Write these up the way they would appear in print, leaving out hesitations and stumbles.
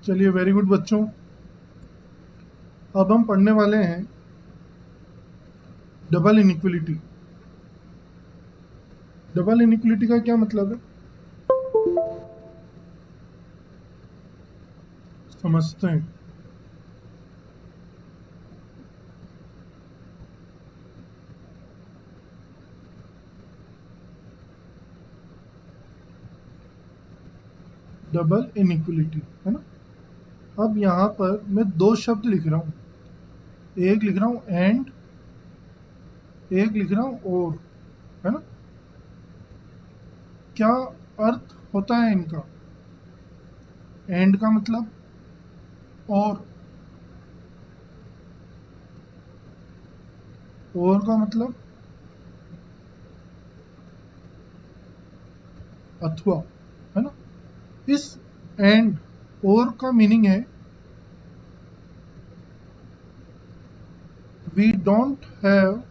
चलिए, very good बच्चों। अब हम पढ़ने वाले हैं डबल इनइक्वलिटी। डबल इनइक्वलिटी का क्या मतलब है, समझते हैं। डबल इनइक्वलिटी है ना। अब यहाँ पर मैं दो शब्द लिख रहा हूँ, एक लिख रहा हूँ एंड, एक लिख रहा हूँ और, है ना। क्या अर्थ होता है इनका? एंड का मतलब और का मतलब अथवा, है ना। इस एंड और का मीनिंग है वी डोंट हैव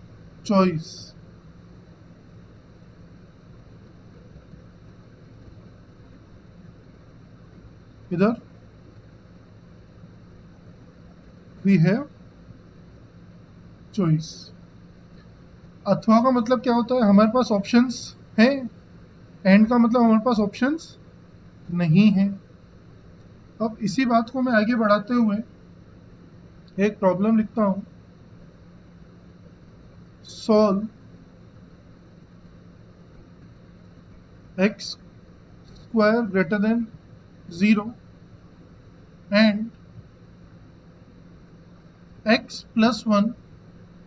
चॉइस। इधर वी हैव चॉइस। अथवा का मतलब क्या होता है, हमारे पास ऑप्शंस हैं। एंड का मतलब हमारे पास ऑप्शंस नहीं है। अब इसी बात को मैं आगे बढ़ाते हुए एक प्रॉब्लम लिखता हूं। Solve x square greater than 0 and x plus 1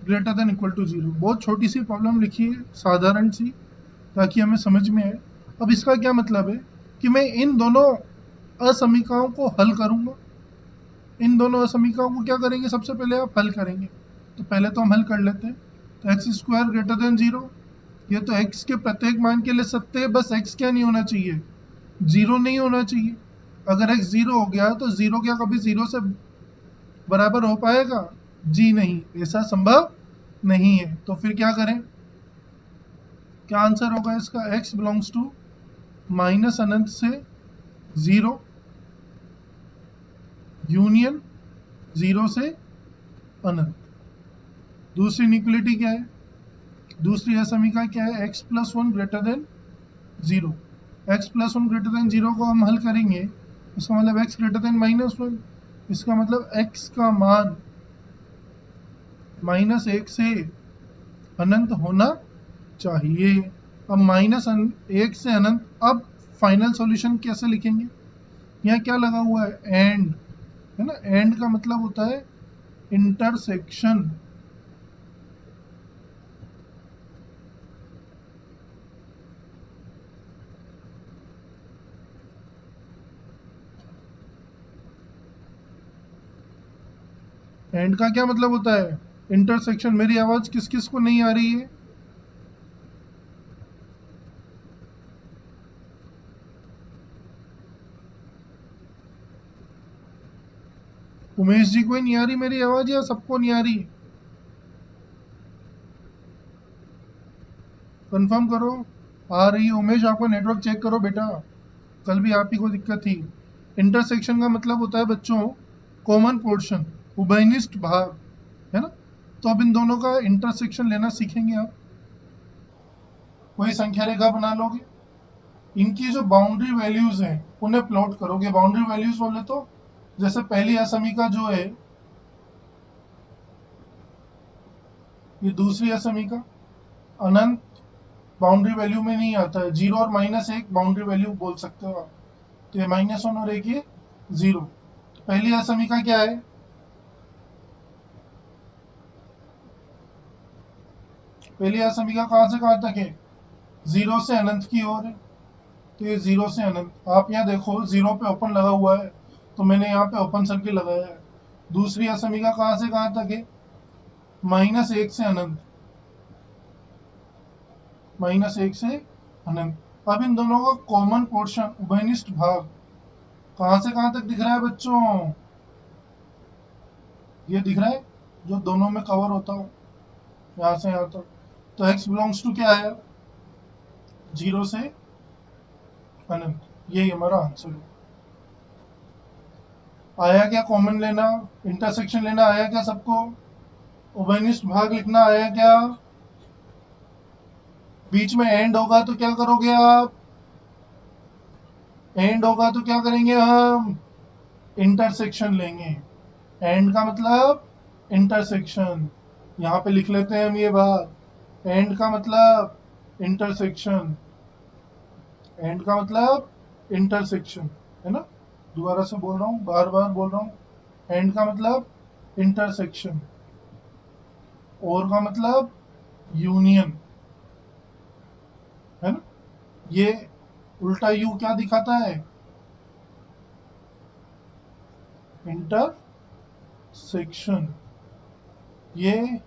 greater than equal to 0। बहुत छोटी सी प्रॉब्लम लिखी है, साधारण सी, ताकि हमें समझ में आए। अब इसका क्या मतलब है कि मैं इन दोनों असमीकरणों को हल करूंगा। इन दोनों असमीकरणों को क्या करेंगे, सबसे पहले आप हल करेंगे। तो पहले तो हम हल कर लेते हैं। तो एक्स स्क्वायर ग्रेटर देन 0, ये तो एक्स के प्रत्येक मान के लिए सत्य है, बस एक्स क्या नहीं होना चाहिए, 0 नहीं होना चाहिए। अगर एक्स 0 हो गया तो 0 क्या कभी 0 से बराबर हो पाएगा? जी नहीं, ऐसा संभव नहीं है। तो फिर क्या करें, क्या आंसर होगा इसका? एक्स बिलोंग्स टू माइनस अनंत से 0 यूनियन 0 से अनंत। दूसरी इनइक्वलिटी क्या है, दूसरी असमीकरण क्या है? X plus 1 greater than 0। X plus 1 greater than 0 को हम हल करेंगे, इसका मतलब एक्स ग्रेटर देन माइनस 1। इसका मतलब एक्स का मान माइनस 1 से अनंत होना चाहिए। अब माइनस 1 से अनंत। अब फाइनल सॉल्यूशन कैसे लिखेंगे? यहाँ क्या लगा हुआ है? एंड, है ना। एंड का मतलब होता है इंटरसेक्शन। एंड का क्या मतलब होता है? इंटरसेक्शन। मेरी आवाज किस किस को नहीं आ रही है? उमेश जी को ही नहीं आ रही मेरी आवाज या सबको नहीं आ रही? कंफर्म करो। आ रही है उमेश, आपका नेटवर्क चेक करो बेटा, कल भी आप ही को दिक्कत थी। इंटरसेक्शन का मतलब होता है बच्चों कॉमन पोर्शन, उभयनिष्ठ भाग, है ना। तो अब इन दोनों का इंटरसेक्शन लेना सीखेंगे आप। कोई संख्या रेखा बना लोगे, इनकी जो बाउंड्री वैल्यूज हैं उन्हें प्लॉट करोगे। बाउंड्री वैल्यूज बोले तो जैसे पहली असमीका जो है, ये दूसरी असमीका, अनंत बाउंड्री वैल्यू में नहीं आता है। 0 और -1 बाउंड्री वैल्यू बोल सकते हो आप। तो ये -1 और एक ये 0। पहली असमीका क्या है? पहली असमीका कहाँ से कहाँ तक है? 0 से अनंत की ओर है। तो ये 0 से अनंत। आप यहाँ देखो 0 पे ओपन लगा हुआ है, तो मैंने यहाँ पे ओपन सर्किल लगाया है। दूसरी असमीका कहाँ से कहाँ तक है? -1 से अनंत, -1 से अनंत। अब इन दोनों का कॉमन पोर्शन, उभयनिष्ठ भाग, कहाँ से कहाँ तक दिख रहा है बच्चों? ये दिख रहा है, जो दोनों में कवर होता हो, यहाँ से यहाँ तक। तो एक्स बिलोंग्स टू क्या है? 0 से अनंत। यही हमारा आंसर है। आया क्या कॉमन लेना, इंटरसेक्शन लेना आया क्या सबको, उभयनिष्ठ भाग लिखना आया क्या, बीच में एंड होगा तो क्या करोगे आप, एंड होगा तो क्या करेंगे हम, इंटरसेक्शन लेंगे। एंड का मतलब इंटरसेक्शन, यहाँ पे लिख लेते हैं हम ये बात, एंड का मतलब इंटरसेक्शन, एंड का मतलब इंटरसेक्शन, है ना। दोबारा से बोल रहा हूँ, बार बार बोल रहा हूँ, एंड का मतलब इंटरसेक्शन, और का मतलब यूनियन, है ना। ये उल्टा यू क्या दिखाता है, इंटरसेक्शन, ये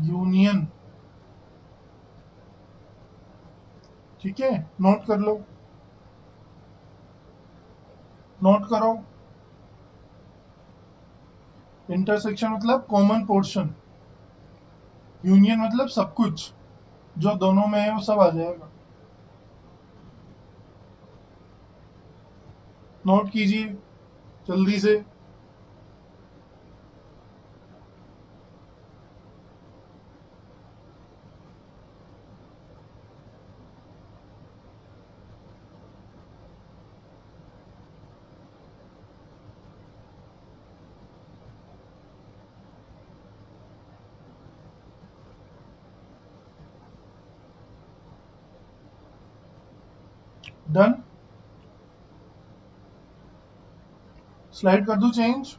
यूनियन। ठीक है, नोट कर लो, नोट करो। इंटरसेक्शन मतलब कॉमन पोर्शन, यूनियन मतलब सब कुछ जो दोनों में है वो सब आ जाएगा। नोट कीजिए जल्दी से। डन, स्लाइड कर दूं चेंज।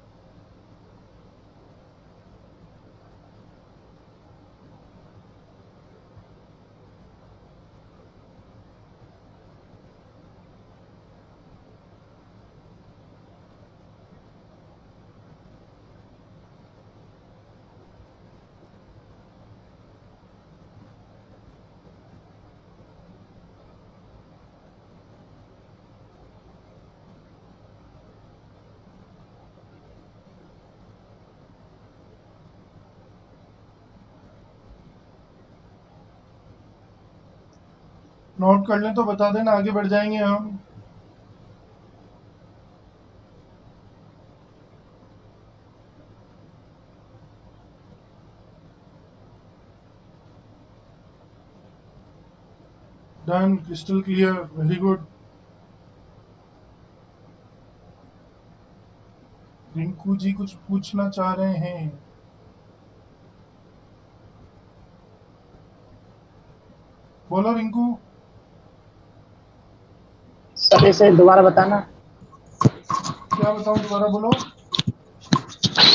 नोट कर लें तो बता देना, आगे बढ़ जाएंगे हम। Done, crystal clear, very good. Rinku ji कुछ पूछना चाह रहे हैं, बोलो रिंकू। सर इसे दोबारा बताना। क्या बताऊं, दोबारा बोलो।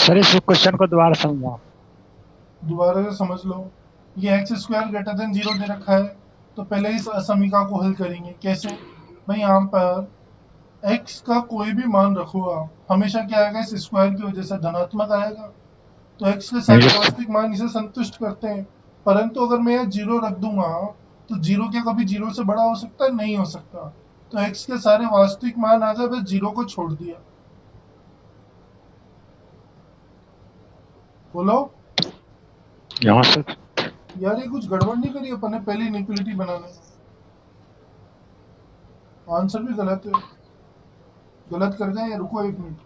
सर इस क्वेश्चन को दोबारा समझाओ। दोबारा से समझ लो। ये x square greater than zero दे रखा है, तो पहले इस असमीका को हल करेंगे कैसे। भाई यहाँ पर एक्स का कोई भी मान रखो आप, हमेशा क्या आएगा, इस स्क्वायर की वजह से धनात्मक आएगा। तो एक्स के सारे यस। वास्तविक मान इसे संतुष्ट करते हैं। परंतु अगर मैं यहाँ जीरो रख दूंगा, तो जीरो क्या कभी जीरो से बड़ा हो सकता है, नहीं हो सकता। तो एक्स के सारे वास्तविक मान आ गए, बस जीरो को छोड़ दिया। बोलो। यहाँ से यार ये कुछ गड़बड़ नहीं करी अपन ने पहली इनइक्वलिटी बनाने, आंसर भी गलत है। गलत कर गए, रुको एक मिनट,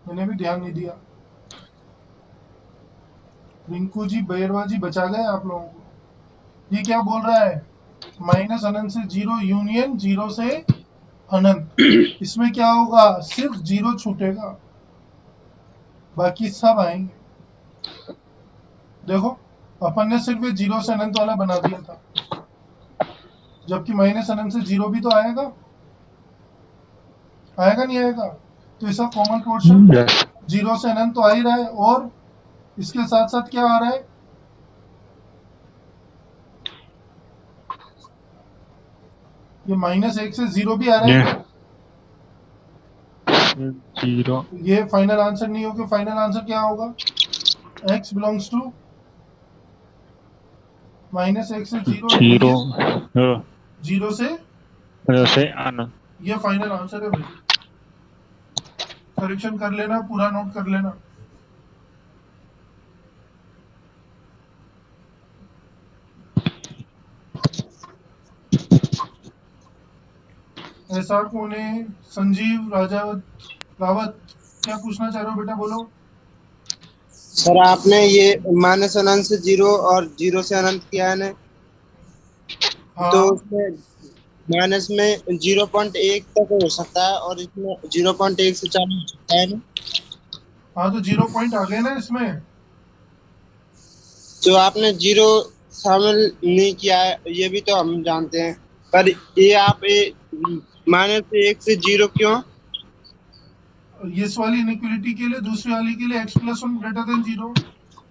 मैंने भी ध्यान नहीं दिया। रिंकू जी बैरवा जी बचा गए आप लोगों को। ये क्या बोल रहा है, माइनस अनंत से जीरो यूनियन जीरो से अनंत। इसमें क्या होगा, सिर्फ जीरो छूटेगा, बाकी सब आएंगे। देखो, अपन ने सिर्फ ये जीरो से अनंत वाला बना दिया था, जबकि माइनस अनंत से जीरो भी तो आएगा, आएगा नहीं आएगा। तो इसका कॉमन पोर्शन यस। जीरो से अनंत तो आ ही रहा है, और इसके साथ साथ क्या आ रहा है, ये माइनस एक से जीरो भी आ रहा है ये क्या। जीरो ये फाइनल आंसर नहीं होगा, फाइनल आंसर क्या होगा, x बिलोंग्स टू माइनस एक से जीरो जीरो यूनियन जीरो से, से आना। ये फाइनल आंसर है भाई। करेक्शन कर लेना, पूरा नोट कर लेना। ऐसा कौन है, संजीव राजावत रावत, क्या पूछना चाह रहे हो बेटा, बोलो। सर आपने ये माइनस अनंत से जीरो और जीरो से अनंत किया है ना, तो हाँ उसमें माइनस में 0.1 तक हो सकता है और इसमें 0.1 से चालू हो सकता है ना। हाँ, तो 0 पॉइंट आ गए ना इसमें। तो आपने जीरो शामिल नहीं किया है, ये भी तो हम जानते हैं। पर ये आप माइनस 1 से जीरो क्यों? इस वाली इनइक्वलिटी के लिए, दूसरी वाली के लिए x+1 ग्रेटर देन 0,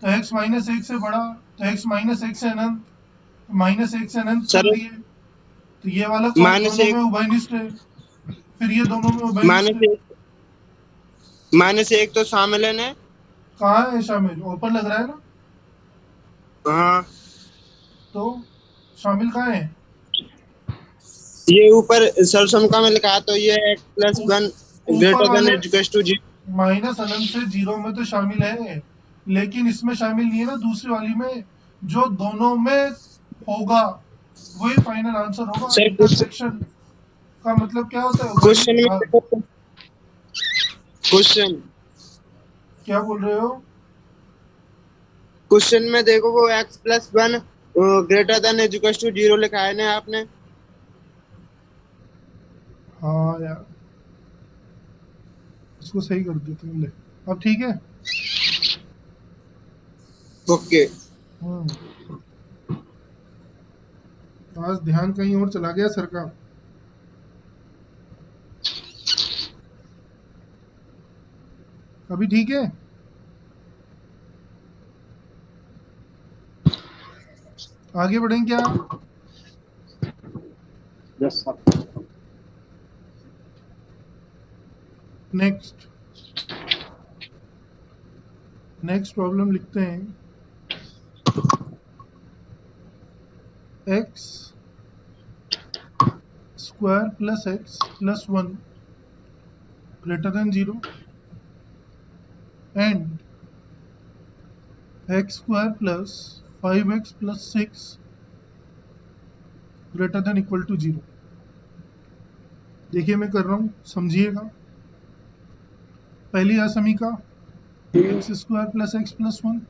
तो x -1 से बड़ा, तो x -1 से अनंत, तो -1 से अनंत कर सर दिए, तो ये वाला माइनस दोनों में एक उभयनिष्ठ है, फिर ये दोनों में उभयनिष्ठ माइनस है। एक माइनस एक तो शामिल है ना। कहाँ है शामिल, ओपन लग रहा है ना, हाँ, तो शामिल कहाँ है? ये ऊपर सरसम में लिखा है, तो ये x+1 ऊपर ग्रेटर देन वाले इक्वल टू जीरो। माइनस अनंत से 0 में तो शामिल है, लेकिन इसमें शामिल नहीं है ना, दूसरी वाली में। जो दोनों में होगा वही फाइनल आंसर होगा। सर इंटरसेक्शन का मतलब क्या होता है, क्वेश्चन में हाँ, देखो, क्वेश्चन क्या बोल रहे हो? क्वेश्चन में देखो, वो x+1 greater than equal to zero लिखा है ना आपने। हाँ यार, इसको सही कर दिया तुमने, अब ठीक है। ओके। हम्म। आज ध्यान कहीं और चला गया सर का। अभी ठीक है। आगे बढ़ें क्या? Yes sir. Next next problem लिखते हैं। X square plus x plus 1 greater than 0 and x square plus 5x plus 6 greater than equal to 0। देखिए मैं कर रहा हूँ, समझिएगा। पहली असमीका x square plus x plus 1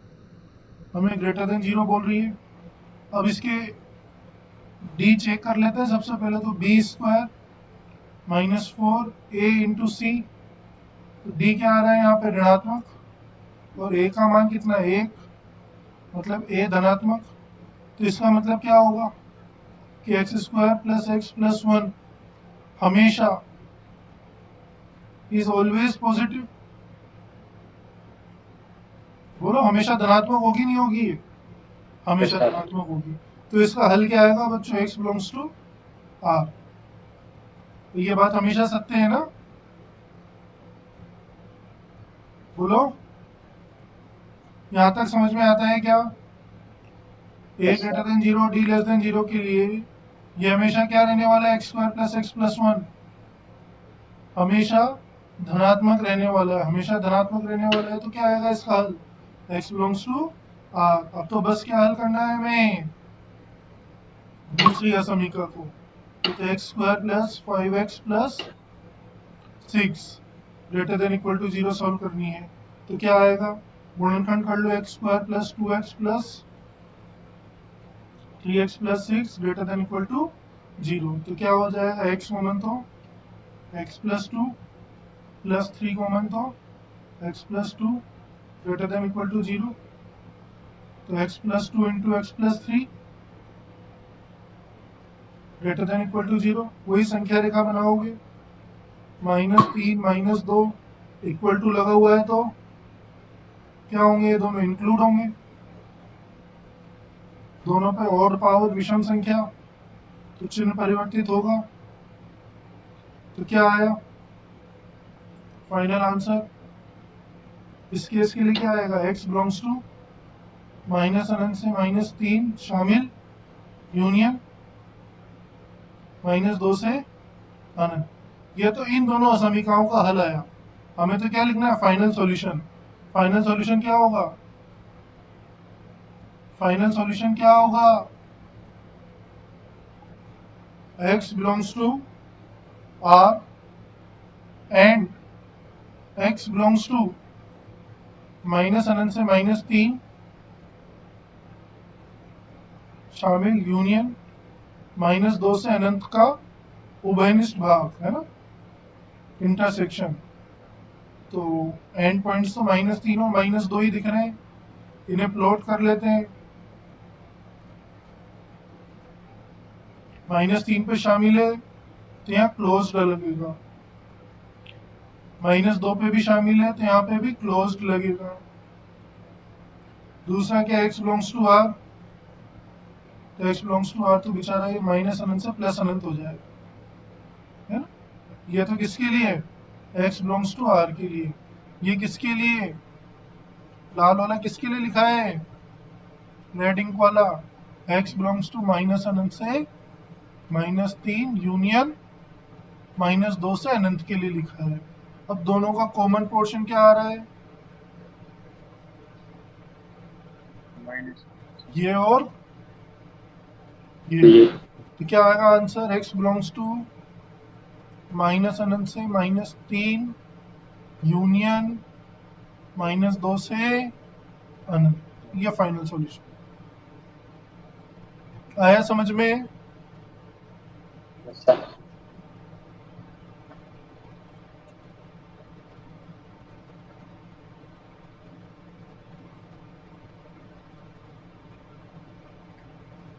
हमें ग्रेटर देन 0 बोल रही है। अब इसके डी चेक कर लेते हैं। सबसे पहले तो बी स्क्वायर -4 a इंटू सी, तो डी क्या आ रहा है यहाँ पे, ऋणात्मक, और ए का मान कितना है, 1, मतलब ए धनात्मक। तो इसका मतलब क्या होगा कि x square plus x plus 1 हमेशा इज ऑलवेज पॉजिटिव। बोलो, हमेशा धनात्मक होगी नहीं होगी ये? यस हमेशा सर। धनात्मक होगी। तो इसका हल क्या आएगा बच्चों, एक्स बिलोंग्स टू आर। तो ये बात हमेशा सत्य है ना, बोलो। यहाँ तक समझ में आता है क्या? A yes greater sir. Than 0, D less than 0 के लिए ये हमेशा क्या रहने वाला है, x square plus x plus 1 हमेशा धनात्मक रहने वाला है, हमेशा धनात्मक रहने वाला है। तो क्या आएगा इसका हल, एक्स बिलोंग्स टू आर। अब तो बस क्या हल करना है हमें, दूसरी असमीका को। तो x square plus 5x plus 6 greater than equal to 0 solve करनी है। तो क्या आएगा, गुणनखंड कर लो, x square plus 2x plus 3x plus 6 greater than equal to 0। तो क्या हो जाएगा, x कॉमन तो x प्लस 2 प्लस 3 कॉमन तो x plus 2 greater than equal to 0। तो x plus 2 into x plus 3 greater than equal to 0। वही संख्या रेखा बनाओगे, -3 -2 इक्वल टू लगा हुआ है, तो क्या होंगे, ये दोनों इंक्लूड होंगे, दोनों पे और पावर विषम संख्या, तो चिन्ह परिवर्तित होगा। तो क्या आया फाइनल आंसर, इस केस के लिए क्या आएगा, x बिलोंग्स टू माइनस अनंत से -3 शामिल यूनियन -2 से अनंत। ये तो इन दोनों समीकरणों का हल आया। हमें तो क्या लिखना है, फाइनल सॉल्यूशन। फाइनल सॉल्यूशन क्या होगा, फाइनल सॉल्यूशन क्या होगा, x belongs to r and x belongs to minus अनंत से -3 शामिल यूनियन -2 से अनंत का उभयनिष्ठ भाग है ना, इंटरसेक्शन। तो एंड पॉइंट्स तो -3 और -2 ही दिख रहे हैं, इन्हें प्लॉट कर लेते हैं। -3 पे शामिल है तो यहाँ क्लोज्ड लगेगा, -2 पे भी शामिल है तो यहाँ पे भी क्लोज्ड लगेगा। दूसरा क्या, x बिलोंग्स टू r, तो x बिलोंग्स टू r तो बेचारा ये माइनस अनंत से प्लस अनंत हो जाएगा, है ना। ये तो किसके लिए है, x बिलोंग्स टू r के लिए। ये किसके लिए, लाल वाला किसके लिए लिखा है, रेड इंक वाला, x बिलोंग्स टू माइनस अनंत से -3 यूनियन -2 से अनंत के लिए लिखा है। अब दोनों का कॉमन पोर्शन क्या आ रहा है, ये और ये। तो क्या आएगा answer, x belongs to minus अनंत से -3 यूनियन -2 से अनंत। ये फाइनल सॉल्यूशन आया समझ में।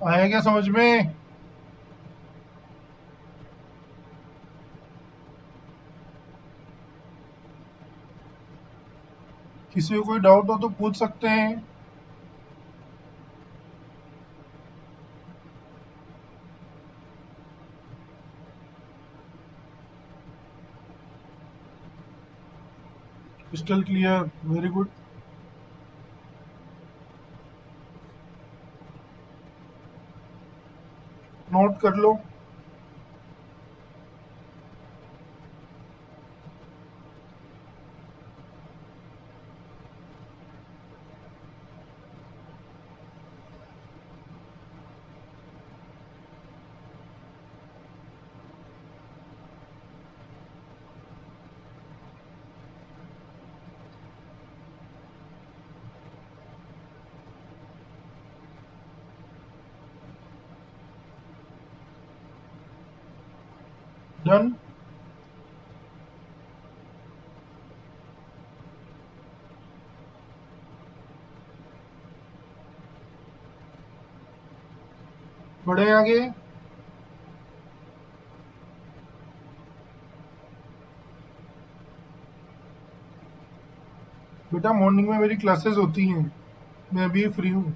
आया क्या समझ में। किसी को कोई डाउट हो तो पूछ सकते हैं। Crystal clear, very good. Note कर लो। डन। बढ़े आगे। बेटा मॉर्निंग में मेरी क्लासेस होती हैं, मैं अभी फ्री हूँ।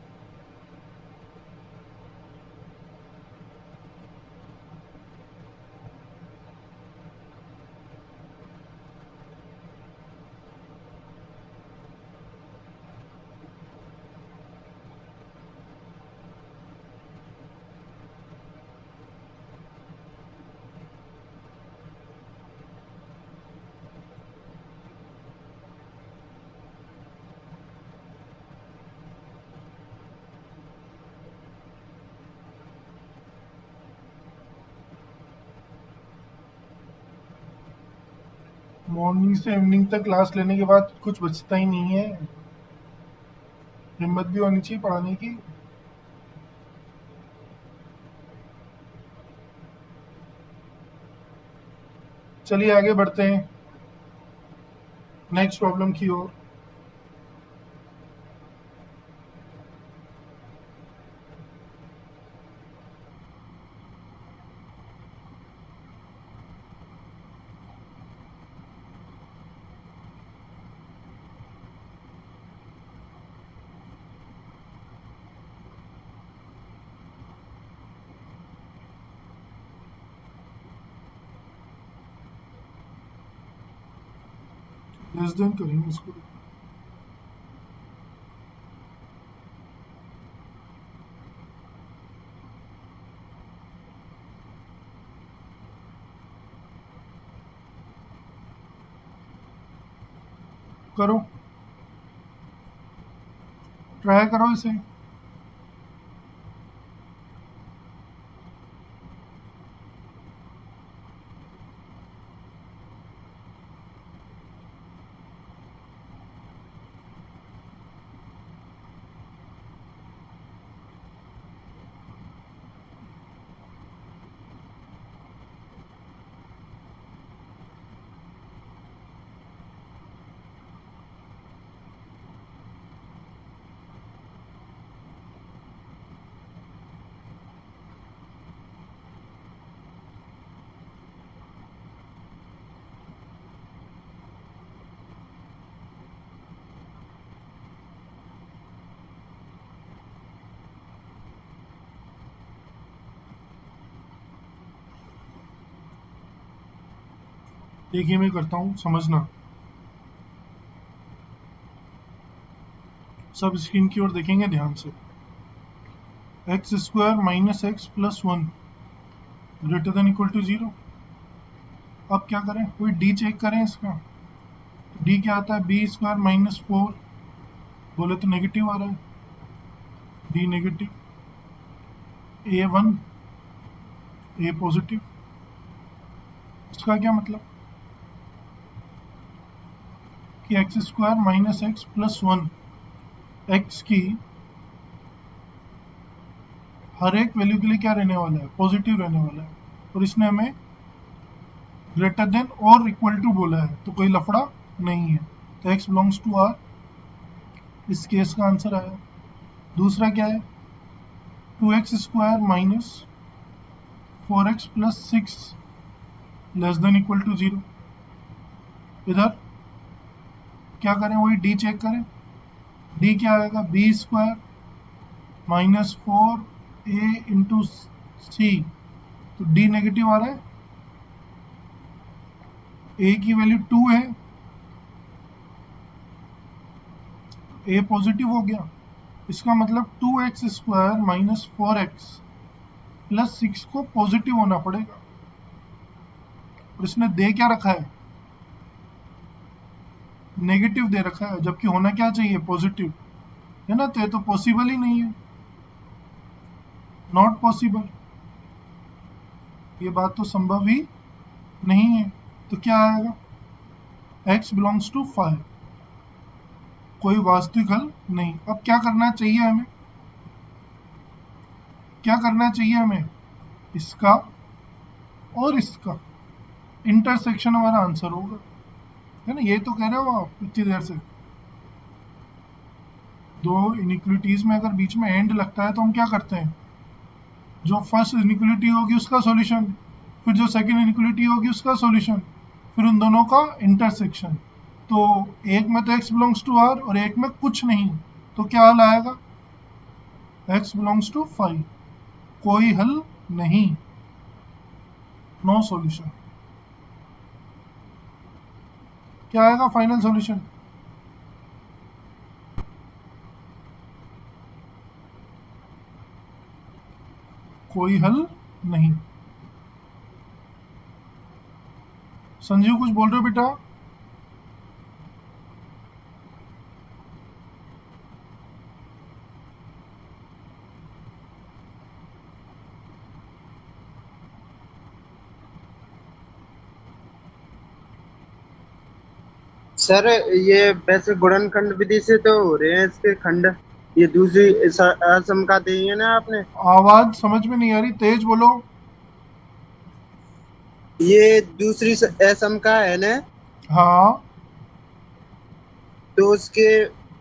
मॉर्निंग से इवनिंग तक क्लास लेने के बाद कुछ बचता ही नहीं है, हिम्मत भी होनी चाहिए पढ़ाने की। चलिए आगे बढ़ते हैं नेक्स्ट प्रॉब्लम की ओर। लेस देन करेंगे इसको। करो, ट्राई करो इसे। देखिए मैं करता हूँ, समझना। सब स्क्रीन की ओर देखेंगे ध्यान से। X square minus x plus one greater than equal to zero. अब क्या करें, कोई डी चेक करें इसका। डी क्या आता है, बी स्क्वायर माइनस फोर, बोले तो नेगेटिव आ रहा है, डी नेगेटिव, ए वन, ए पॉजिटिव। इसका क्या मतलब कि x square minus x plus one, x की हर एक वैल्यू के लिए क्या रहने वाला है, पॉजिटिव रहने वाला है। और इसने हमें ग्रेटर देन और इक्वल टू बोला है, तो कोई लफड़ा नहीं है। तो एक्स बिलोंग्स टू आर, इस केस का आंसर आया। दूसरा क्या है, two x square minus four x plus six less than equal to zero. इधर क्या करें, वही डी चेक करें। डी क्या आएगा, बी स्क्वायर माइनस फोर ए इंटू सी, तो डी नेगेटिव आ रहा है, ए की वैल्यू टू है, ए पॉजिटिव हो गया। इसका मतलब two x square minus four x plus six को पॉजिटिव होना पड़ेगा। और इसने दे क्या रखा है, नेगेटिव दे रखा है, जबकि होना क्या चाहिए, पॉजिटिव है ना। तो ये तो पॉसिबल ही नहीं है, नॉट पॉसिबल, ये बात तो संभव ही नहीं है। तो क्या आएगा, x बिलोंग्स टू फाइव, कोई वास्तविक हल नहीं। अब क्या करना चाहिए हमें, क्या करना चाहिए हमें, इसका और इसका इंटरसेक्शन हमारा आंसर होगा, है ना। ये तो कह रहे हो आप इतनी देर से, दो इनिक्विटीज में अगर बीच में एंड लगता है तो हम क्या करते हैं, जो फर्स्ट इनिक्विटी होगी उसका सॉल्यूशन, फिर जो सेकंड इनिक्विटी होगी उसका सॉल्यूशन, फिर उन दोनों का इंटरसेक्शन। तो एक में तो x बिलोंग्स टू r और एक में कुछ नहीं, तो क्या हल आएगा, x बिलोंग्स टू फाइव, कोई हल नहीं, नो सॉल्यूशन। क्या आएगा फाइनल सॉल्यूशन, कोई हल नहीं। संजीव कुछ बोल रहे हो बेटा। सर ये वैसे गुणनखंड विधि से तो हो रहे हैं इसके खंड, ये दूसरी असमका दी है ना आपने। आवाज समझ में नहीं आ रही, तेज बोलो। ये दूसरी असमका है ना, हाँ, तो उसके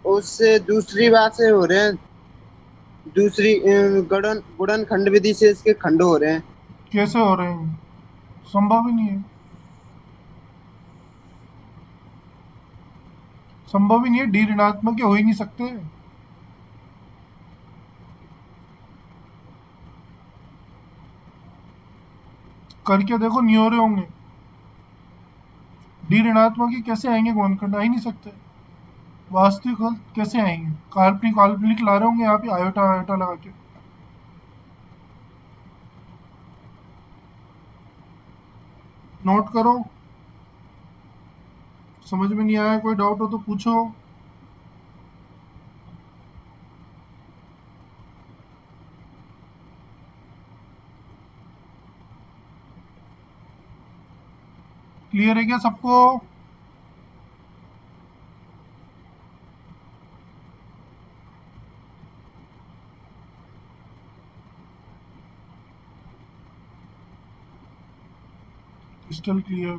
उससे दूसरी बात से हो रहे हैं, दूसरी गुणनखंड विधि से इसके खंड हो रहे हैं। कैसे हो रहे हैं, संभव ही नहीं है, संभव ही नहीं है, डी ऋणात्मक के हो ही नहीं सकते। करके देखो, नहीं हो रहे होंगे। डी ऋणात्मक ही कैसे आएंगे गुणनखंड, आ ही नहीं सकते। वास्तविक हल कैसे आएंगे, काल्पनिक काल्पनिक ला रहे होंगे यहाँ पे आयोटा आयोटा लगा के। नोट करो, समझ में नहीं आया, कोई डाउट हो तो पूछो। क्लियर है क्या सबको। क्रिस्टल क्लियर,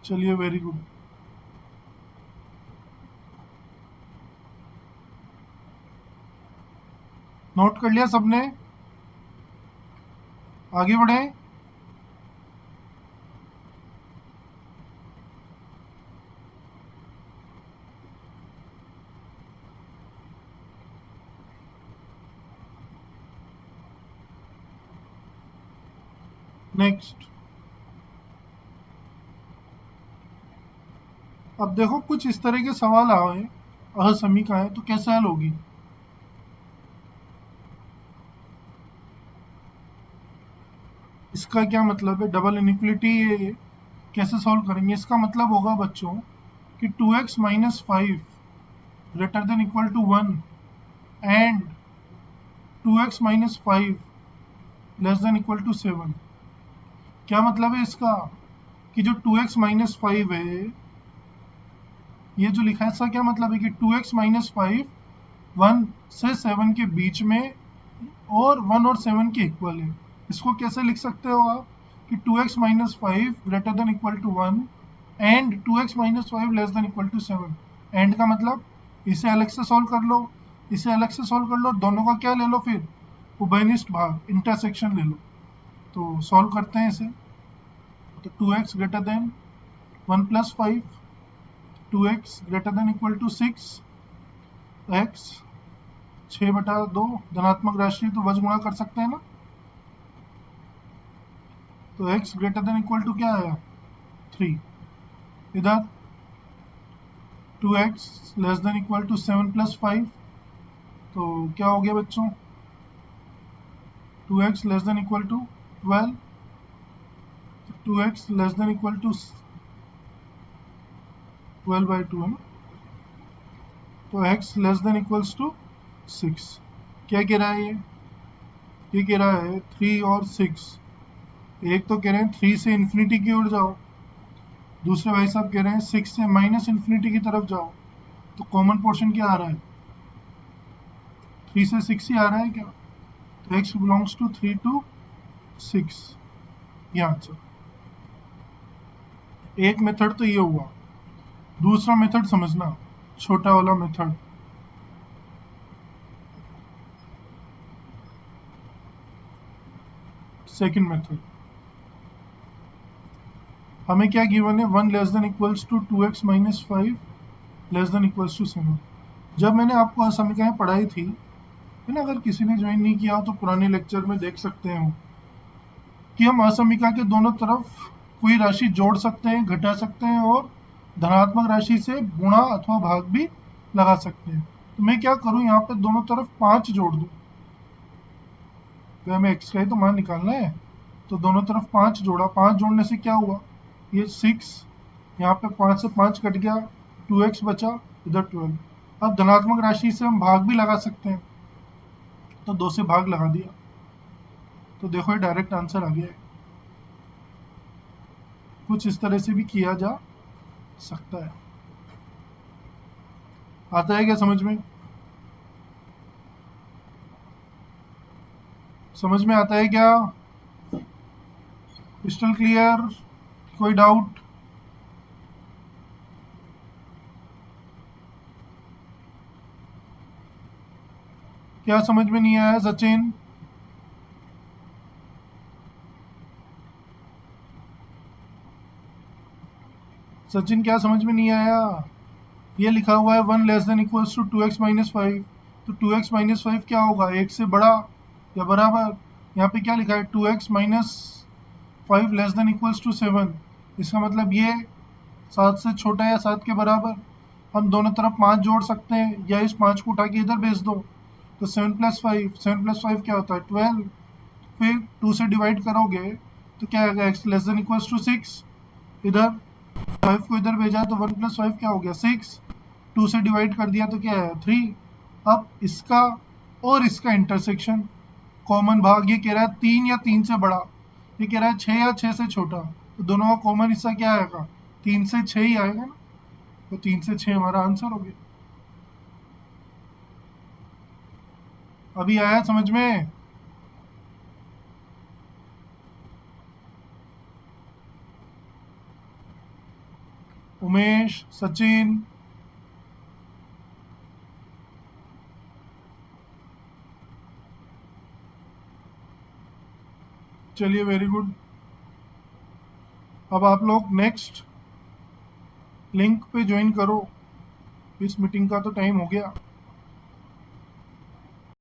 चलिए वेरी गुड। नोट कर लिया सबने, आगे बढ़े। नेक्स्ट, अब देखो कुछ इस तरह के सवाल आए असमीकाएं तो कैसे हल होगी। इसका क्या मतलब है, डबल इनइक्वलिटी कैसे सॉल्व करेंगे। इसका मतलब होगा बच्चों कि 2x minus 5 greater than equal to 1 and 2x minus 5 less than equal to 7। क्या मतलब है इसका कि जो 2x माइनस 5 है, ये जो लिखा है इसका क्या मतलब है कि 2x माइनस 5 1 से 7 के बीच में और 1 और 7 के इक्वल है। इसको कैसे लिख सकते हो आप कि 2x minus 5 greater than equal to 1 and 2x minus 5 less than equal to 7। And का मतलब इसे अलग से सॉल्व कर लो, इसे अलग से सॉल्व कर लो, दोनों का क्या ले लो, फिर उभयनिष्ठ भाग इंटरसेक्शन ले लो। तो सॉल्व करते हैं इसे। तो 2x greater than 1 plus 5, 2x greater than equal to 6, x 6/2 धनात्मक राशि तो वज गुणा कर सकते हैं ना। तो x greater than equal to क्या आया 3। इधर 2x less than equal to 7 plus 5, तो क्या हो गया बच्चों 2x less than equal to 12, 2x less than equal to 12/2 है ना। तो x less than equals to 6। क्या कह रहा है ये कह रहा है 3 और 6। एक तो कह रहे हैं 3 से इन्फिनिटी की ओर जाओ, दूसरे भाई साहब कह रहे हैं 6 से माइनस इन्फिनिटी की तरफ जाओ। तो कॉमन पोर्शन क्या आ रहा है 3 से 6 ही आ रहा है क्या। तो x बिलोंग्स टू 3 to 6, ये आंसर। एक मेथड तो ये हुआ, दूसरा मेथड समझना, छोटा वाला मेथड। सेकंड मेथड हमें क्या गिवन है 1 less than equals to 2x minus 5 less than equals to 7। जब मैंने आपको असमीकाएं पढ़ाई थी है ना, अगर किसी ने ज्वाइन नहीं किया हो तो पुराने लेक्चर में देख सकते हो कि हम असमीका के दोनों तरफ कोई राशि जोड़ सकते हैं, घटा सकते हैं और धनात्मक राशि से गुणा अथवा भाग भी लगा सकते हैं। तो मैं क्या करूं यहाँ पे दोनों तरफ 5 जोड़ दूं, तो हमें x का ही तो मान निकालना है। तो दोनों तरफ 5 जोड़ा, 5 जोड़ने से क्या हुआ ये 6, यहाँ पे 5 से 5 कट गया, 2x बचा, इधर 12। अब धनात्मक राशि से हम भाग भी लगा सकते हैं, तो 2 से भाग लगा दिया, तो देखो ये डायरेक्ट आंसर आ गया है। कुछ इस तरह से भी किया जा सकता है। आता है क्या समझ में, समझ में आता है क्या, क्रिस्टल क्लियर, कोई डाउट। क्या समझ में नहीं आया सचिन, सचिन क्या समझ में नहीं आया। ये लिखा हुआ है 1 less than equals to 2x minus 5, तो 2x माइनस 5 क्या होगा 1 से बड़ा या बराबर। यहाँ पे क्या लिखा है 2x minus 5 less than equals to 7, इसका मतलब ये 7 से छोटा या 7 के बराबर। हम दोनों तरफ 5 जोड़ सकते हैं या इस 5 को उठा के इधर भेज दो। तो 7 प्लस 5, 7 प्लस 5 क्या होता है 12, फिर 2 से डिवाइड करोगे तो क्या आएगा x less than equals to 6, इधर 5 को इधर भेजा तो 1 प्लस 5 क्या हो गया 6, 2 से डिवाइड कर दिया तो क्या है 3। अब इसका और इसका इंटरसेक्शन कॉमन भाग, ये कह रहा है 3 या 3 से बड़ा, ये कह रहा है 6 या 6 से छोटा, तो दोनों का कॉमन हिस्सा क्या आएगा 3 से 6 ही आएगा ना। तो 3 से 6 हमारा आंसर हो गया। अभी आया समझ में। उमेश, सचिन, चलिए वेरी गुड। अब आप लोग नेक्स्ट लिंक पे ज्वाइन करो, इस मीटिंग का तो टाइम हो गया।